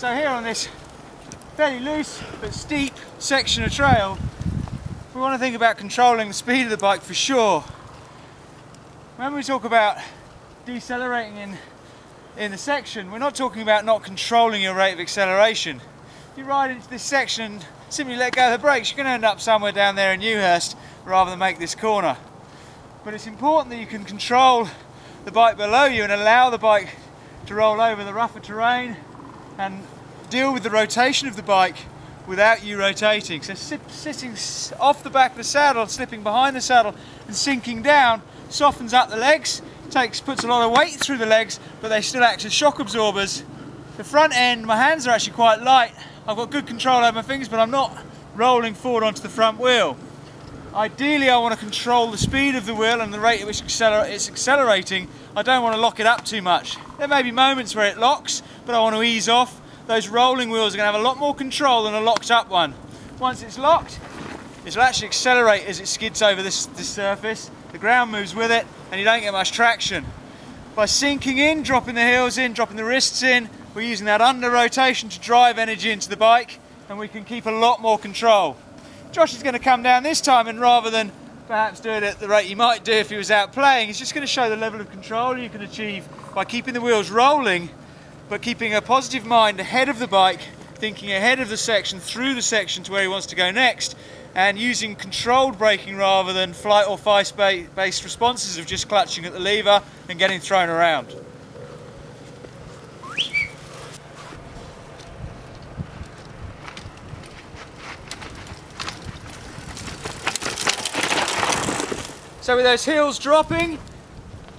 So here on this fairly loose but steep section of trail, we want to think about controlling the speed of the bike for sure. When we talk about decelerating in the section, we're not talking about not controlling your rate of acceleration. If you ride into this section and simply let go of the brakes, you're going to end up somewhere down there in Newhurst rather than make this corner. But it's important that you can control the bike below you and allow the bike to roll over the rougher terrain and deal with the rotation of the bike without you rotating. So sitting off the back of the saddle, slipping behind the saddle and sinking down softens up the legs, puts a lot of weight through the legs, but they still act as shock absorbers. The front end, my hands are actually quite light. I've got good control over my fingers, but I'm not rolling forward onto the front wheel. Ideally, I want to control the speed of the wheel and the rate at which it's accelerating. I don't want to lock it up too much. There may be moments where it locks, but I want to ease off. Those rolling wheels are going to have a lot more control than a locked up one. Once it's locked, it'll actually accelerate as it skids over this surface. The ground moves with it and you don't get much traction. By sinking in, dropping the heels in, dropping the wrists in, we're using that under rotation to drive energy into the bike, and we can keep a lot more control. Josh is going to come down this time, and rather than perhaps do it at the rate he might do if he was out playing, he's just going to show the level of control you can achieve by keeping the wheels rolling, but keeping a positive mind ahead of the bike, thinking ahead of the section, through the section to where he wants to go next, and using controlled braking rather than flight or fight based responses of just clutching at the lever and getting thrown around. So with those heels dropping,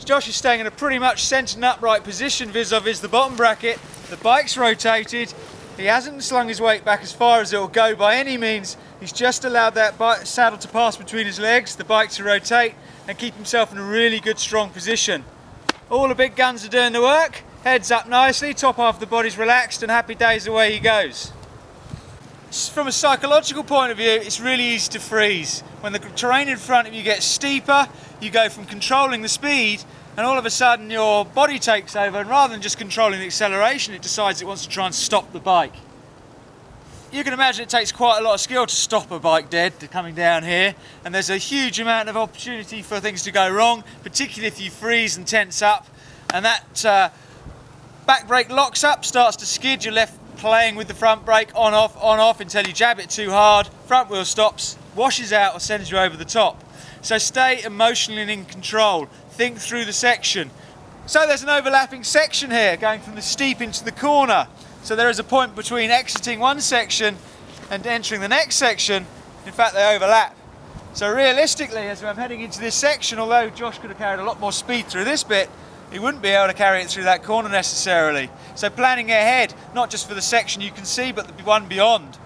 Josh is staying in a pretty much centred and upright position vis-a-vis the bottom bracket. The bike's rotated. He hasn't slung his weight back as far as it will go by any means. He's just allowed that saddle to pass between his legs, the bike to rotate and keep himself in a really good strong position. All the big guns are doing the work. Head's up nicely, top half of the body's relaxed, and happy days away he goes. From a psychological point of view, it's really easy to freeze. When the terrain in front of you gets steeper, you go from controlling the speed and all of a sudden your body takes over, and rather than just controlling the acceleration, it decides it wants to try and stop the bike. You can imagine it takes quite a lot of skill to stop a bike dead coming down here, and there's a huge amount of opportunity for things to go wrong, particularly if you freeze and tense up, and that back brake locks up, starts to skid, you're left playing with the front brake on off until you jab it too hard, front wheel stops, washes out or sends you over the top. So stay emotionally in control, think through the section. So there's an overlapping section here going from the steep into the corner. So there is a point between exiting one section and entering the next section. In fact, they overlap. So realistically, as I'm heading into this section, although Josh could have carried a lot more speed through this bit, he wouldn't be able to carry it through that corner necessarily. So planning ahead, not just for the section you can see, but the one beyond.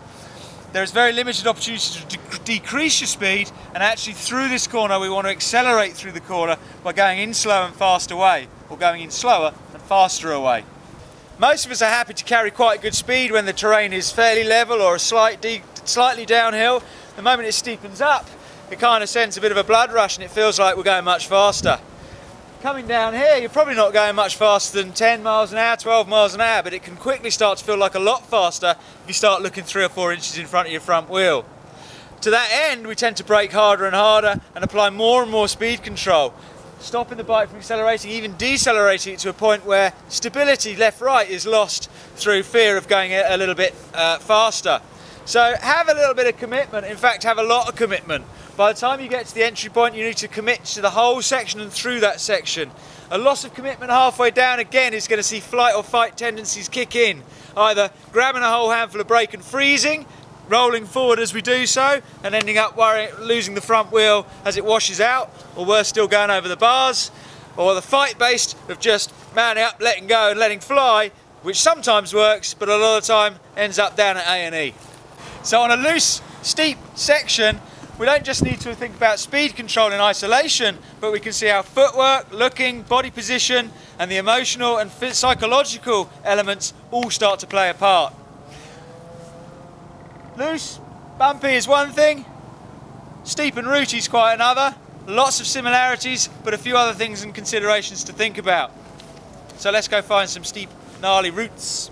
There is very limited opportunity to decrease your speed, and actually through this corner we want to accelerate through the corner by going in slow and fast away, or going in slower and faster away. Most of us are happy to carry quite good speed when the terrain is fairly level or a slightly downhill. The moment it steepens up, it kind of sends a bit of a blood rush and it feels like we're going much faster. Coming down here, you're probably not going much faster than 10 miles an hour, 12 miles an hour, but it can quickly start to feel like a lot faster if you start looking 3 or 4 inches in front of your front wheel. To that end, we tend to brake harder and harder and apply more and more speed control, stopping the bike from accelerating, even decelerating it to a point where stability left-right is lost through fear of going a little bit faster. So have a little bit of commitment, in fact have a lot of commitment. By the time you get to the entry point, you need to commit to the whole section and through that section. A loss of commitment halfway down again is going to see flight or fight tendencies kick in, either grabbing a whole handful of brake and freezing, rolling forward as we do so and ending up losing the front wheel as it washes out, or worse still going over the bars, or the fight based of just mounting up, letting go and letting fly, which sometimes works but a lot of the time ends up down at A&E. So on a loose, steep section, we don't just need to think about speed control in isolation, but we can see how footwork, looking, body position and the emotional and psychological elements all start to play a part. Loose, bumpy is one thing, steep and rooty is quite another. Lots of similarities, but a few other things and considerations to think about. So let's go find some steep, gnarly roots.